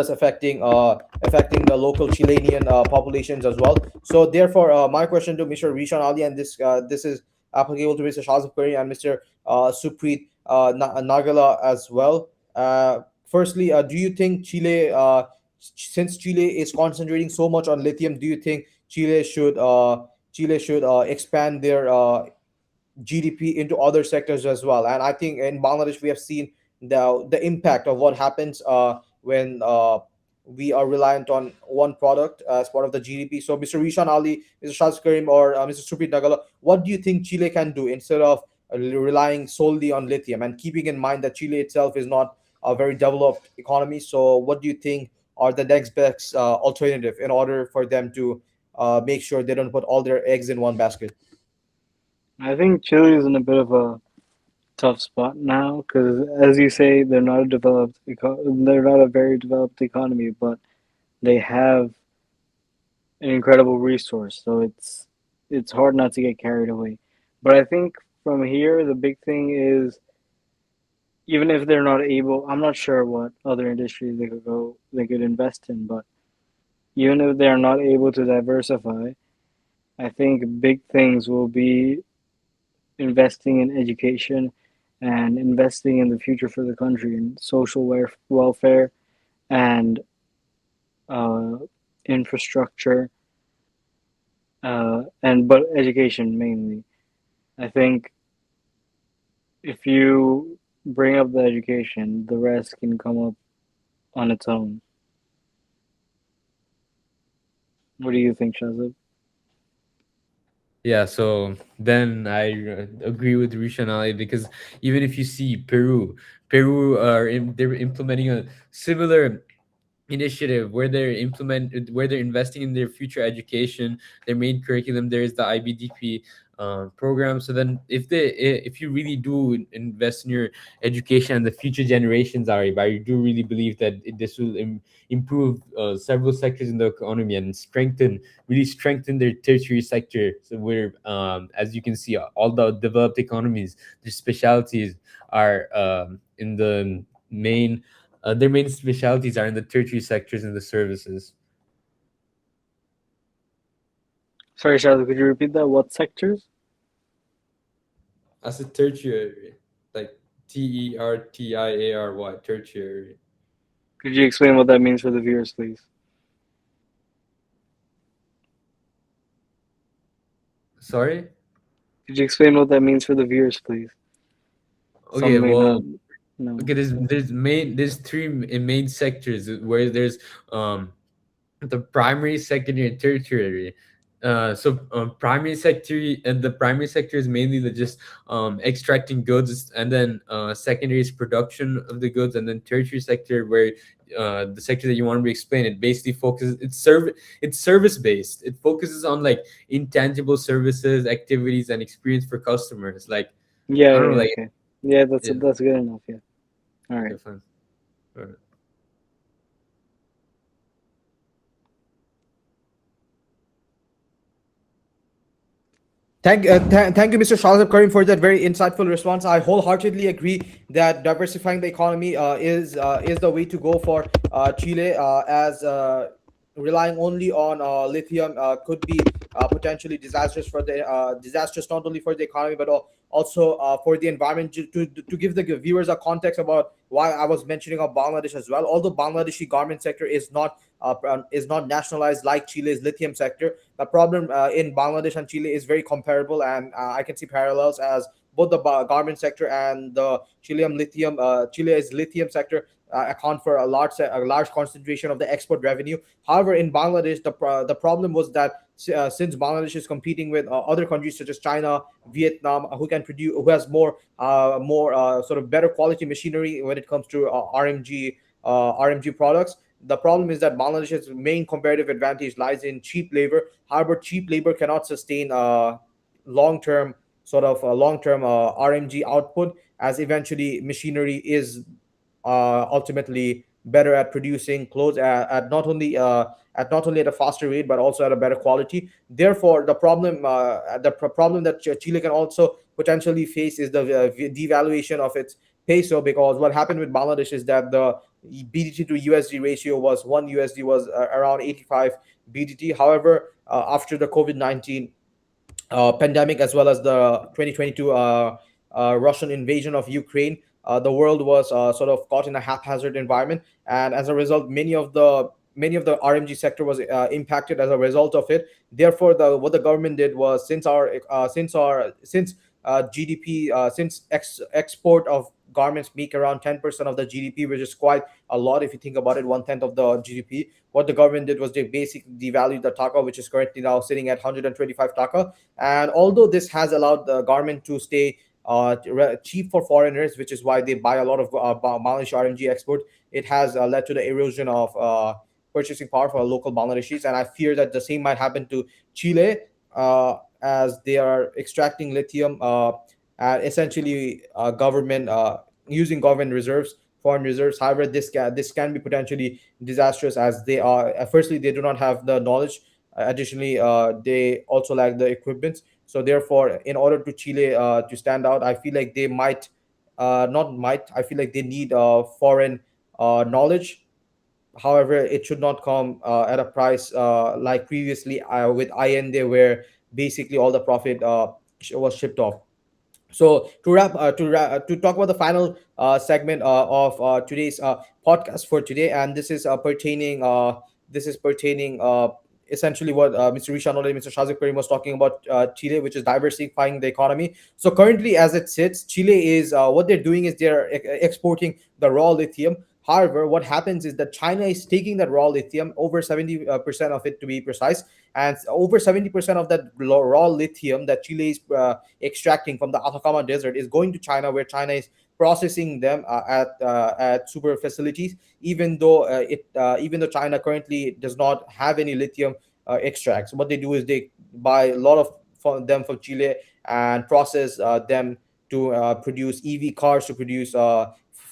affecting the local Chilean populations as well. So therefore, my question to Mr. Rishan Ali, and this is applicable to Mr. Shazif Kari and Mr. Supreet Nagala as well. Firstly, do you think since Chile is concentrating so much on lithium, do you think Chile should expand their GDP into other sectors as well? And I think in Bangladesh we have seen the impact of what happens when we are reliant on one product as part of the GDP. So, Mr. Rishan Ali, Mr. Shaz Karim, or Mr. Supri Nagala, what do you think Chile can do instead of relying solely on lithium? And keeping in mind that Chile itself is not a very developed economy, so what do you think are the next best alternative in order for them to make sure they don't put all their eggs in one basket? I think Chile is in a bit of a tough spot now because, as you say, they're not a very developed economy, but they have an incredible resource. So it's hard not to get carried away. But I think from here, the big thing is even if they're not able, I'm not sure what other industries they could invest in, but even if they're not able to diversify, I think big things will be investing in education and investing in the future for the country and welfare and uh, infrastructure and but education mainly. I think if you bring up the education, the rest can come up on its own. What do you think, Shazib? Yeah, so then I agree with Rishan Ali, because even if you see Peru they're implementing a similar initiative where they're investing in their future education. Their main curriculum there is the IBDP program. So then if you really do invest in your education and the future generations, Ari, I do really believe that this will improve several sectors in the economy and really strengthen their tertiary sector. So where, as you can see, all the developed economies, their specialties are in the main their main specialties are in the tertiary sectors and the services. Sorry, Shazib, could you repeat that? What sectors? As a tertiary, like tertiary, tertiary. Could you explain what that means for the viewers, please? Sorry. Could you explain what that means for the viewers, please? Okay. Some may not Well, know. okay. There's three main sectors where there's the primary, secondary, and tertiary. Primary sector, and the primary sector is mainly the just extracting goods, and then secondary is production of the goods, and then tertiary sector, where the sector that you want to explain, it basically focuses it's service based. It focuses on like intangible services, activities, and experience for customers. Like, Yeah, I yeah, don't know, yeah, like, okay. Yeah, yeah, that's good enough. Yeah. All right. okay, fine. All right. Thank you, Mr. Shazab Karim, for that very insightful response. I wholeheartedly agree that diversifying the economy is the way to go for Chile, as relying only on lithium could be disastrous not only for the economy but also for the environment. To give the viewers a context about why I was mentioning of Bangladesh as well, although Bangladeshi garment sector is not nationalized like Chile's lithium sector, the problem in Bangladesh and Chile is very comparable, and I can see parallels as both the garment sector and the Chile's lithium sector account for a large concentration of the export revenue. However, in Bangladesh, the problem was that since Bangladesh is competing with other countries such as China, Vietnam, who has more sort of better quality machinery when it comes to RMG products. The problem is that Bangladesh's main comparative advantage lies in cheap labor. However, cheap labor cannot sustain long term RMG output, as eventually machinery is ultimately better at producing clothes at not only at a faster rate but also at a better quality. Therefore, the problem that Chile can also potentially face is the devaluation of its peso, because what happened with Bangladesh is that the BDT to USD ratio was one USD was around 85 BDT. However, after the COVID-19 pandemic, as well as the 2022 Russian invasion of Ukraine, the world was sort of caught in a haphazard environment, and as a result, many of the RMG sector was impacted as a result of it. Therefore, the what the government did was, since GDP, export of garments make around 10% of the GDP, which is quite a lot if you think about it, one tenth of the GDP. What the government did was they basically devalued the taka, which is currently now sitting at 125 taka. And although this has allowed the garment to stay cheap for foreigners, which is why they buy a lot of Bangladeshi RMG export, it has led to the erosion of purchasing power for local Bangladeshis. And I fear that the same might happen to Chile, as they are extracting lithium, essentially government using government reserves, foreign reserves. However, this can be potentially disastrous, as they are firstly they do not have the knowledge. Additionally, they also lack the equipment. So therefore, in order to Chile to stand out, I feel like they might not might I feel like they need foreign knowledge. However, it should not come at a price like previously with Allende, where basically all the profit was shipped off. So to talk about the final segment of today's podcast for today, and this is pertaining essentially what Mr. Rishan already, Mr. Shazib Karim was talking about Chile, which is diversifying the economy. So currently, as it sits, Chile is what they're doing is they're exporting the raw lithium. However, what happens is that China is taking that raw lithium, over 70% of it to be precise, and over 70% of that raw lithium that Chile is extracting from the Atacama Desert is going to China, where China is processing them at super facilities. Even though China currently does not have any lithium extracts, what they do is they buy a lot of them from Chile and process them to produce EV cars, to produce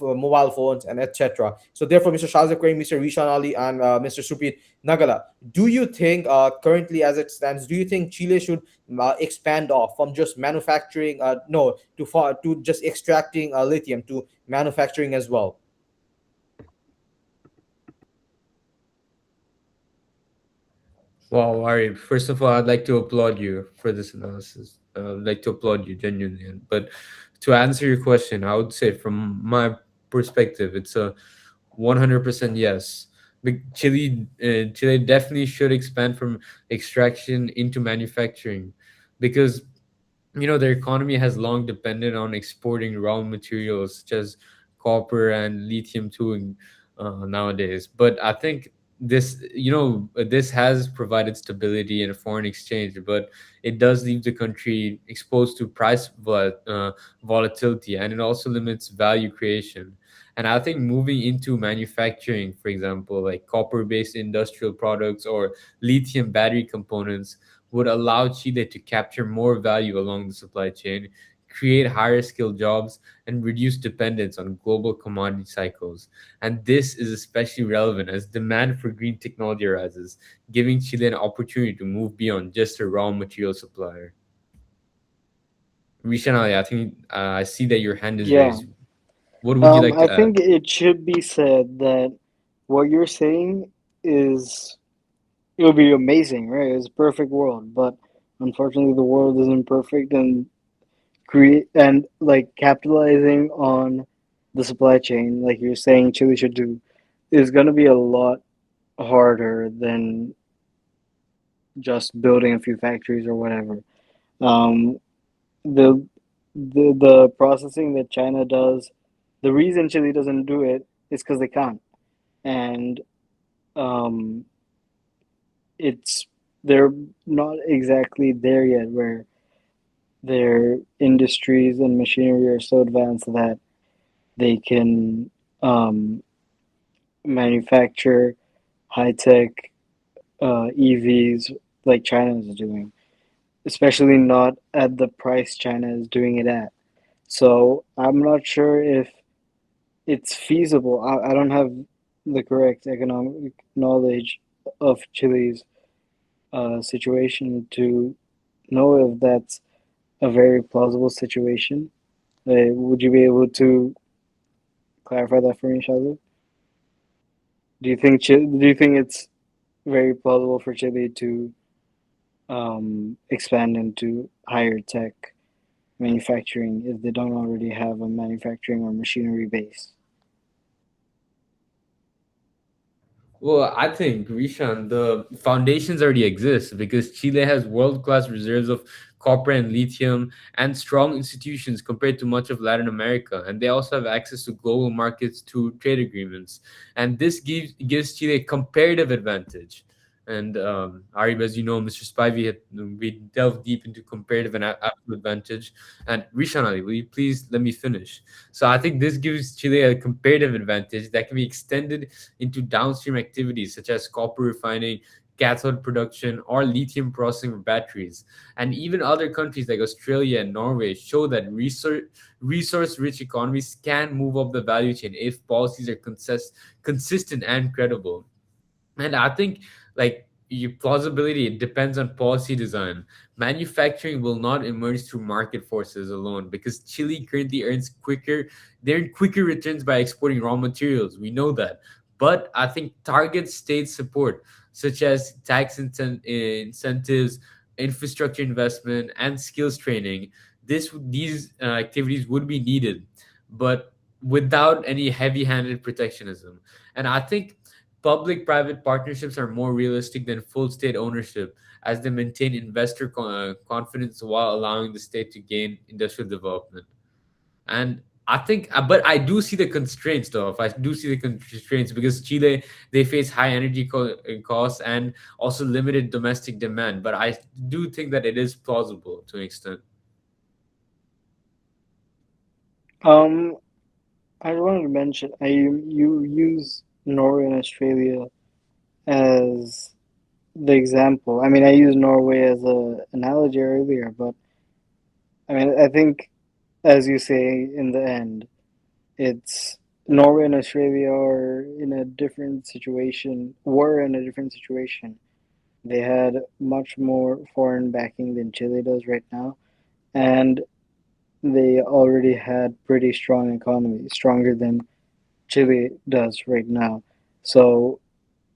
mobile phones, and etc. So therefore, Mr. Shazak Karim, Mr. Rishan Ali, and Mr. Supit Nagala, do you think currently as it stands, do you think Chile should expand off from just manufacturing, no, to just extracting lithium, to manufacturing as well? Wow, Ari, first of all, I'd like to applaud you for this analysis. I'd like to applaud you genuinely. But to answer your question, I would say from my perspective, it's a 100% yes. Chile definitely should expand from extraction into manufacturing, because their economy has long depended on exporting raw materials such as copper and lithium too nowadays. But I think this has provided stability in foreign exchange, but it does leave the country exposed to volatility, and it also limits value creation. And I think moving into manufacturing, for example, like copper based industrial products or lithium battery components, would allow Chile to capture more value along the supply chain, create higher skilled jobs, and reduce dependence on global commodity cycles. And this is especially relevant as demand for green technology arises, giving Chile an opportunity to move beyond just a raw material supplier. Rishan Ali, I think I see that your hand is Yeah. raised. What would you like I to add? think it should be said that what you're saying is it would be amazing, right? It's a perfect world, but unfortunately the world isn't perfect, and create and like capitalizing on the supply chain, like you're saying Chile should do, is gonna be a lot harder than just building a few factories or whatever. Um, the the processing that China does, the reason Chile doesn't do it is because they can't, and um, it's they're not exactly there yet where their industries and machinery are so advanced that they can um, manufacture high tech EVs like China is doing, especially not at the price China is doing it at. So I'm not sure if it's feasible. I don't have the correct economic knowledge of Chile's situation to know if that's a very plausible situation. Would you be able to clarify that for me, Shazu? Do you think it's very plausible for Chile to expand into higher tech manufacturing if they don't already have a manufacturing or machinery base? Well, I think, Rishan, the foundations already exist because Chile has world class reserves of copper and lithium, and strong institutions compared to much of Latin America. And they also have access to global markets through trade agreements. And this gives Chile a comparative advantage. And Arib, as you know, Mr. Spivey, we delved deep into comparative and absolute advantage. And Rishan Ali, will you please let me finish? So I think this gives Chile a comparative advantage that can be extended into downstream activities such as copper refining, cathode production, or lithium processing of batteries. And even other countries like Australia and Norway show that resource rich economies can move up the value chain if policies are consistent and credible. And I think like your plausibility, it depends on policy design. Manufacturing will not emerge through market forces alone because Chile currently they earn quicker returns by exporting raw materials. We know that. But I think target state support, such as incentives, infrastructure investment, and skills training, these activities would be needed, but without any heavy-handed protectionism. And I think public private partnerships are more realistic than full state ownership, as they maintain investor confidence while allowing the state to gain industrial development. And I think, but I do see the constraints though. If I do see the constraints because Chile, they face high energy costs and also limited domestic demand. But I do think that it is plausible to an extent. Um, I wanted to mention, you use Norway and Australia as the example. I mean, I used Norway as a analogy earlier, but I mean, I think, as you say, in the end, it's Norway and Australia are in a different situation, were in a different situation. They had much more foreign backing than Chile does right now, and they already had pretty strong economies, stronger than Chile does right now. So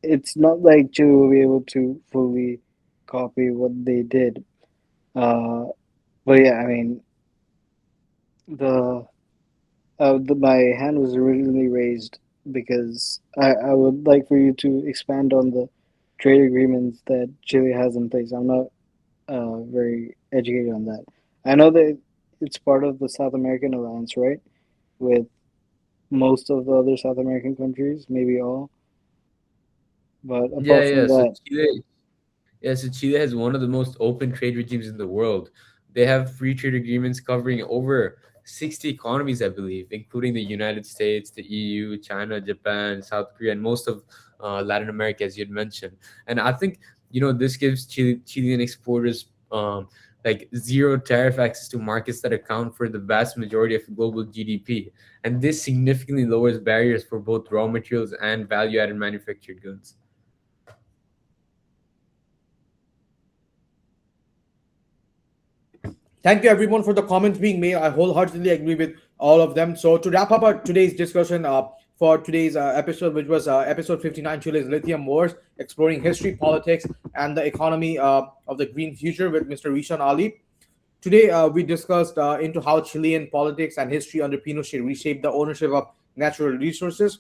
it's not like Chile will be able to fully copy what they did. Uh, but yeah, I mean, the my hand was originally raised because I would like for you to expand on the trade agreements that Chile has in place. I'm not very educated on that. I know that it's part of the South American alliance, right? With most of the other South American countries, maybe all. But Yeah, apart from yeah. So that, Chile has one of the most open trade regimes in the world. They have free trade agreements covering over 60 economies, I believe, including the United States, the EU, China, Japan, South Korea, and most of Latin America, as you'd mentioned. And I think, this gives Chilean exporters like zero tariff access to markets that account for the vast majority of global GDP. And this significantly lowers barriers for both raw materials and value-added manufactured goods. Thank you everyone for the comments being made. I wholeheartedly agree with all of them. So to wrap up our today's discussion, for today's episode, which was episode 59, Chile's Lithium Wars, exploring history, politics, and the economy of the green future with Mr. Rishan Ali. Today, we discussed into how Chilean politics and history under Pinochet reshaped the ownership of natural resources,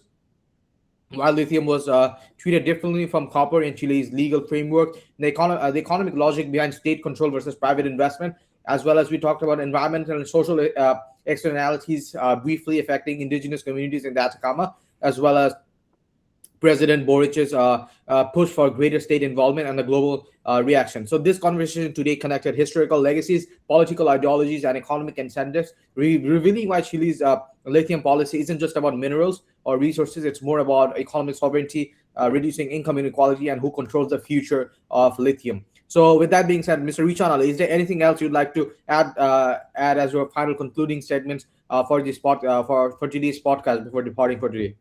while lithium was treated differently from copper in Chile's legal framework, the economic logic behind state control versus private investment, as well as we talked about environmental and social externalities briefly affecting indigenous communities in the Atacama, as well as President Boric's push for greater state involvement and the global reaction. So this conversation today connected historical legacies, political ideologies, and economic incentives, revealing why Chile's lithium policy isn't just about minerals or resources. It's more about economic sovereignty, reducing income inequality, and who controls the future of lithium. So, with that being said, Mr. Richan Ali, is there anything else you'd like to add as your final concluding statements for for today's podcast before departing for today?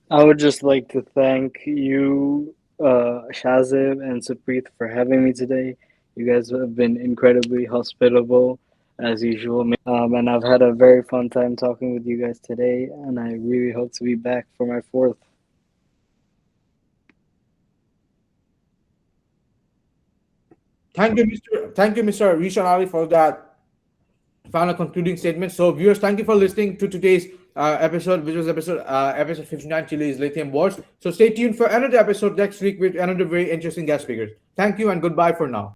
I would just like to thank you, Shazib and Supreet, for having me today. You guys have been incredibly hospitable, as usual. And I've had a very fun time talking with you guys today, and I really hope to be back for my fourth. Thank you, Mr. Rishan Ali, for that final concluding statement. So, viewers, thank you for listening to today's episode, which was episode 59, Chile's Lithium Wars. So, stay tuned for another episode next week with another very interesting guest speakers. Thank you and goodbye for now.